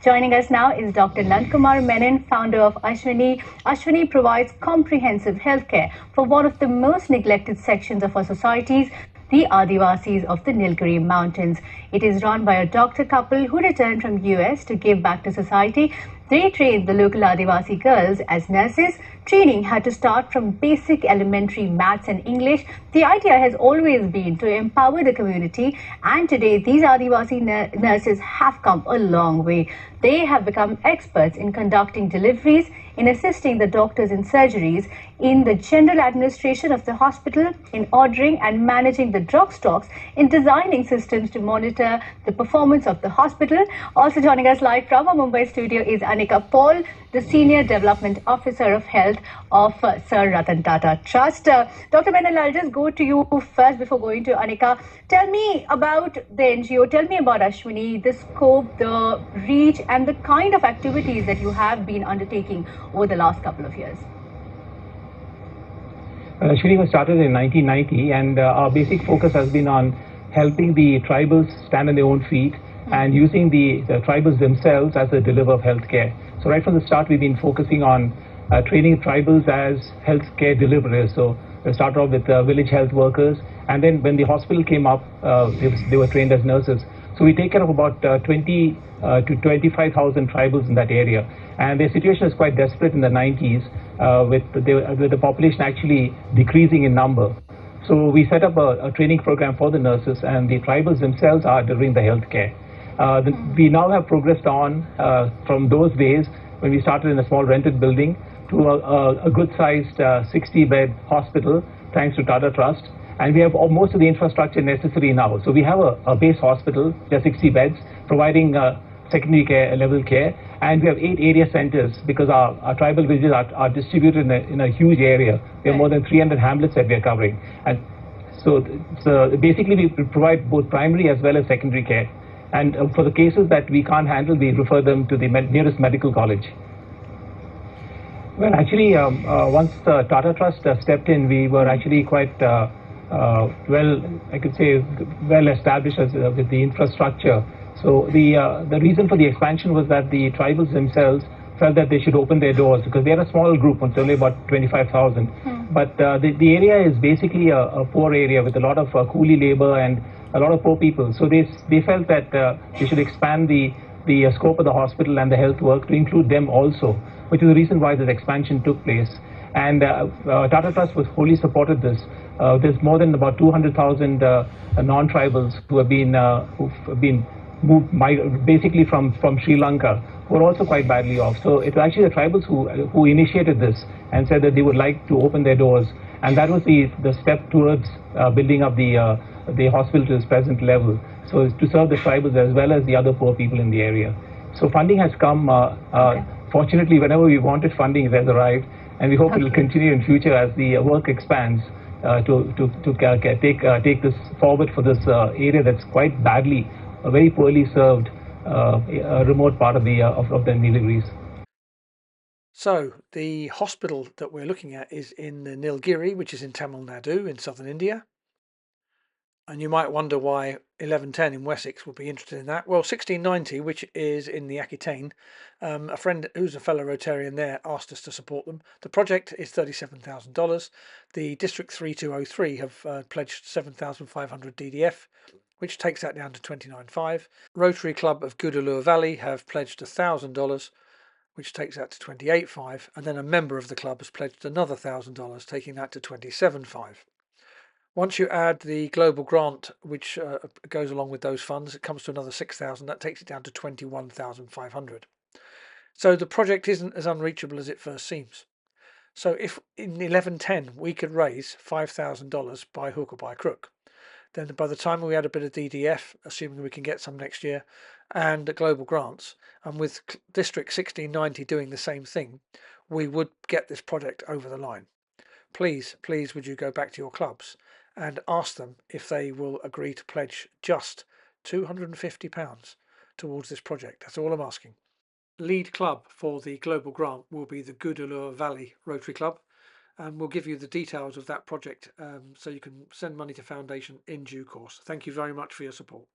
Joining us now is Dr. Nandkumar Menon, founder of Ashwini. Ashwini provides comprehensive healthcare for one of the most neglected sections of our societies, the Adivasis of the Nilgiri Mountains. It is run by a doctor couple who returned from US to give back to society. They trained the local Adevasi girls as nurses. Training had to start from basic elementary maths and English. The idea has always been to empower the community, and today these Adivasi nurses have come a long way. They have become experts in conducting deliveries, in assisting the doctors in surgeries, in the general administration of the hospital, in ordering and managing the drug stocks, in designing systems to monitor the performance of the hospital. Also joining us live from our Mumbai studio is Anika Paul, the Senior Development Officer of Health of Sir Ratan Tata Trust. Dr. Menon, I'll just go to you first before going to Anika. Tell me about the NGO, tell me about Ashwini, the scope, the reach and the kind of activities that you have been undertaking over the last couple of years. Ashwini was started in 1990, and our basic focus has been on helping the tribals stand on their own feet and using the tribals themselves as a deliverer of healthcare. So right from the start, we've been focusing on training tribals as healthcare deliverers. So we started off with village health workers, and then when the hospital came up, they were trained as nurses. So we take care of about 20 to 25,000 tribals in that area. And their situation is quite desperate in the 90s, with the population actually decreasing in number. So we set up a training program for the nurses, and the tribals themselves are delivering the healthcare. We now have progressed on from those days when we started in a small rented building to a good-sized 60-bed hospital, thanks to Tata Trust. And we have most of the infrastructure necessary now. So we have a base hospital, there are 60 beds, providing secondary care, level care. And we have 8 area centers because our tribal villages are distributed in a huge area. We have more than 300 hamlets that we are covering. And so basically we provide both primary as well as secondary care. And for the cases that we can't handle, we refer them to the nearest medical college. Well, actually, once the Tata Trust stepped in, we were actually quite I could say, well established with the infrastructure. So the reason for the expansion was that the tribals themselves felt that they should open their doors because they are a small group, it's only about 25,000. But the area is basically a poor area with a lot of coolie labor and a lot of poor people. So they felt that they should expand the scope of the hospital and the health work to include them also, which is the reason why this expansion took place. And Tata Trust was wholly supported this. There's more than about 200,000 non-tribals who've been moved basically from Sri Lanka, who are also quite badly off. So it's actually the tribals who initiated this and said that they would like to open their doors, and that was the step towards building up the hospital to its present level. So it's to serve the tribals as well as the other poor people in the area. So funding has come. Fortunately, whenever we wanted funding, it has arrived, and we hope it will continue in future as the work expands to take this forward for this area that's quite badly, very poorly served, a remote part of the Nilgiris. So the hospital that we're looking at is in the Nilgiri, which is in Tamil Nadu in southern India. And you might wonder why 1110 in Wessex would be interested in that. Well, 1690, which is in the Aquitaine, a friend who's a fellow Rotarian there asked us to support them. The project is $37,000. The District 3203 have pledged 7,500 DDF, which takes that down to 29.5. Rotary Club of Gudalur Valley have pledged $1,000, which takes that to 28.5. And then a member of the club has pledged another $1,000, taking that to 27.5. Once you add the global grant, which goes along with those funds, it comes to another 6,000. That takes it down to 21,500. So the project isn't as unreachable as it first seems. So if in 1110 we could raise $5,000 by hook or by crook, then by the time we add a bit of DDF, assuming we can get some next year, and the global grants, and with District 1690 doing the same thing, we would get this project over the line. Please, would you go back to your clubs and ask them if they will agree to pledge just £250 towards this project. That's all I'm asking. Lead club for the global grant will be the Gudalur Valley Rotary Club, and we'll give you the details of that project so you can send money to foundation in due course. Thank you very much for your support.